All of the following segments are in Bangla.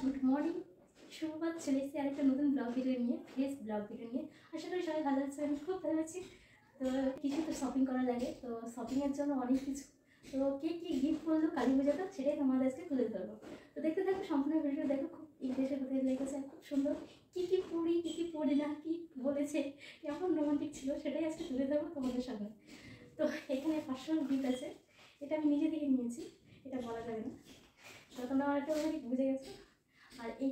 Good morning, শুভবাদ। চলে এসেছি আরেকটা নতুন ব্লগ ভিডিও নিয়ে, ফ্রেশ ব্লগ ভিডিও নিয়ে। আশা করি সবাই ভালো আছে, আমি খুব ভালো আছি। তো কিছু তো শপিং করা লাগে, তো শপিংয়ের জন্য অনেক কিছু। তো কে কী গিফট করলো কালী পুজোটা, সেটাই তোমাদের আজকে তুলে ধরবো। তো দেখতে থাকো, সম্পূর্ণ ভিডিও দেখো। খুব ইন্টারেস্টের কোথায় লেগেছে, খুব সুন্দর। কী কী পড়ি, কী কী পড়ি না, কী বলেছে, কেমন রোমান্টিক ছিল, সেটাই আজকে তুলে ধরবো তোমাদের সামনে। তো এখানে পার্সোনাল গিফট আছে, এটা আমি নিজে থেকে নিয়েছি, এটা বলা যাবে না। তো তোমরা একটা বুঝে গেছো। আর এই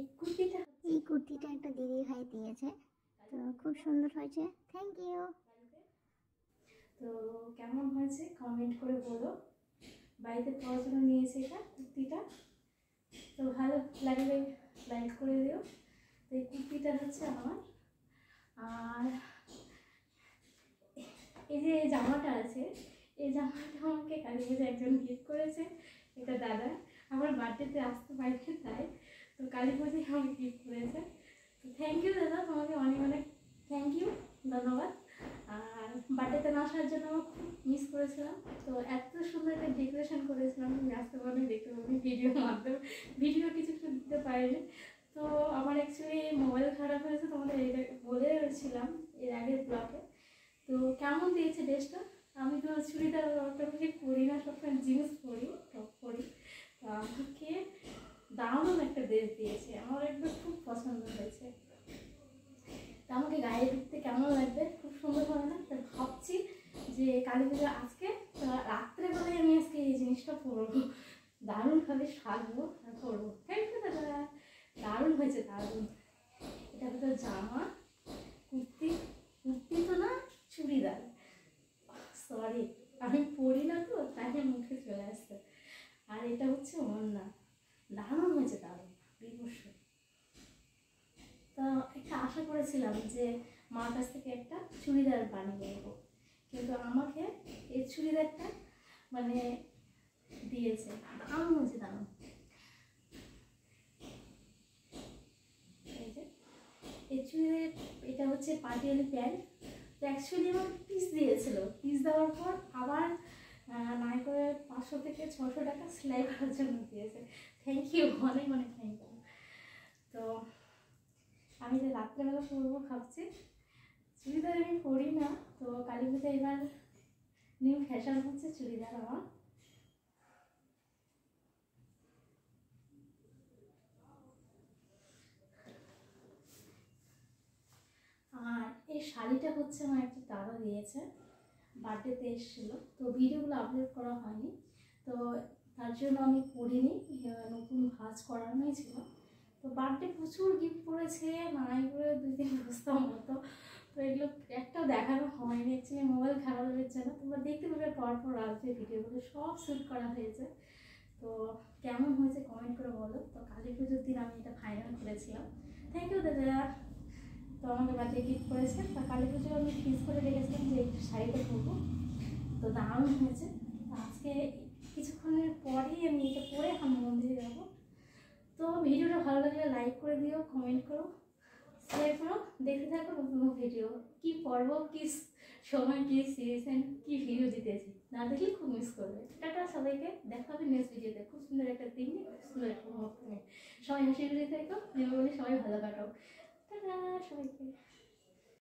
কুর্তিটা একটা দিদি ভাই দিয়েছে, তো খুব সুন্দর হয়েছে, থ্যাংক ইউ। তো কেমন হয়েছে কমেন্ট করে বলো। বাড়িতে পড়ার জন্য নিয়েছে এটা কুর্তিটা, তো ভালো লাগলে লাইক করে দিও। তো এই কুর্তিটা হচ্ছে আমার। আর এই যে জামাটা আছে, এই জামাটা আমাকে কালী পুজো একজন গিফট করেছে, এটা দাদা। আমার বার্থডেতে আসতে পারছে তাই, তো কালী পুজোয় আমাকে গিফট করেছে। তো থ্যাংক ইউ দাদা, তোমাকে অনেক অনেক থ্যাংক ইউ, ধন্যবাদ। আর বার্থডেতে না আসার জন্য আমার খুব মিস করেছিলাম। তো এত সুন্দর একটা ডেকোরেশন করেছিলাম, তুমি আসতে পারি দেখতে পারি ভিডিওর মাধ্যমে, ভিডিও কিছু দিতে পারিনি। তো আমার অ্যাকচুয়ালি মোবাইল খারাপ হয়েছে, তোমাদের এটা বলেছিলাম এর আগের ব্লগে। তো কেমন দিয়েছে ড্রেসটা? আমি তো চুড়িদার অটোমেটি পরি না, সবসময় জিন্স পরি, টপ পরি। তো আমাকে দারুণ একটা ড্রেস দিয়েছে, আমার একদম খুব পছন্দ হয়েছে। তো আমাকে গায়ে দিতে কেমন লাগবে, খুব সুন্দর হবে না? তো ভাবছি যে কালী পুজো আজকে রাত্রেবেলায় আমি আজকে এই জিনিসটা পরবো, দারুণভাবে সাজবো আর পরবো। থ্যাংক ইউ দাদা, দারুণ হয়েছে, দারুণ। এটা হয়তো জামা, কুর্তি, কুর্তি তো না, চুড়িদার, সরি আমি পড়ি না তো তাই মুখে চলে আসছে। আর এটা হচ্ছে ওড়না, দারুণ হয়েছে, দারুণ, বিভৎস। তো একটা আশা করেছিলাম যে মার কাছ থেকে একটা চুড়িদার বানিয়ে নেবো, কিন্তু আমাকে এই চুড়িদারটা মানে দিয়েছে, দারুণ হয়েছে, দারুণ। এই যে এই চুড়িদার, এটা হচ্ছে পাটিয়ালি প্যান্ট। তো অ্যাকচুয়ালি আমার পিস দিয়েছিল, পিস দেওয়ার পর আবার নাই করে 500 থেকে 600 টাকা সেলাই করার জন্য দিয়েছে। থ্যাংক ইউ, অনেক অনেক থ্যাংক ইউ। তো আমি যে রাত্রেবেলা পরবো ভাবছি, চুড়িদার আমি পরি না। তো কালী পুজো এবার নিউ ফ্যাশন হচ্ছে চুড়িদার আমার। আর এই শাড়িটা হচ্ছে আমার একটা দাদা দিয়েছে, বার্থডেতে এসেছিলো, তো ভিডিওগুলো আপলোড করা হয়নি, তো তার জন্য আমি পরিনি, নতুন ভাঁজ করানোই ছিল। তো বার্থডে প্রচুর গিফট করেছে, নাই করে 2-3 বস্তার মতো। তো এগুলো একটাও দেখানো হয়নি, অ্যাকচুয়ালি মোবাইল খারাপ হয়েছে না, তোমরা দেখতে পাবে পরপর আসবে ভিডিওগুলো, সব শ্যুট করা হয়েছে। তো কেমন হয়েছে কমেন্ট করে বলো। তো কালী পুজোর দিন আমি এটা ফাইনাল করেছিলাম। থ্যাংক ইউ দাদা। তো আমাকে বার্থডে গিফট করেছে, তা কালী পুজো আমি ফিক্স করে রেখেছিলাম যে একটু শাড়িটা পরবো, তো দারুণ হয়েছে। তো আজকে কিছুক্ষণের পরেই আমি এটা পরে আমি মন্দিরে যাবো। তো ভিডিওটা ভালো লাগলে লাইক করে দিও, কমেন্ট করো, শেয়ার করো, দেখতে থাকো নতুন ভিডিও। কী পর্ব, কী সময়, কী সিরিজেন, কী ভিডিও দিতেছি, না দেখলে খুব মিস করবে। টাটা সবাইকে, দেখা হবে নেক্সট ভিডিওতে। খুব সুন্দর একটা দিন, খুব সুন্দর একটা মুহূর্ত। সবাই হাসি খুশি থেকো, বলি সবাই ভালো কাটাও। টাটা সবাইকে।